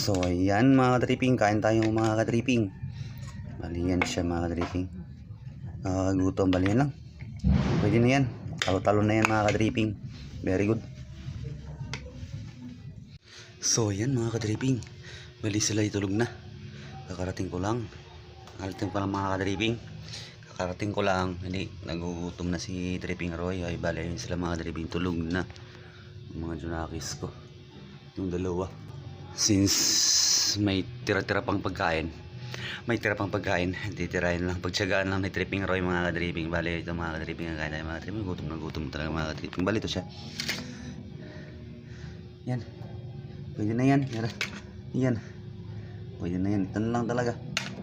So ayan mga kadripping, kain tayo mga kadripping. Bali yan siya mga kadripping. Gutom, bali yan lang. Pwede na yan. Talo-talo na yan mga kadripping. Very good. So ayan mga kadripping, bali sila itulog na. Kakarating ko lang. Kakarating ko lang mga kadripping. Kakarating ko lang. Hindi, nagugutom na si Dripping Roy. Ay bali yun sila mga kadripping, tulog na. Yung mga junakis ko, yung dalawa. Since may tira-tira pang pagkain, titirahin lang, pagtsagaan lang ni Dripping Roy mga kadripping. Bali ito mga kadripping, ang kain tayo mga kadripping. Gutom na gutom talaga mga kadripping. Bali ito siya. Yan, pwede na yan. Yan, pwede na yan. Ito na lang talaga.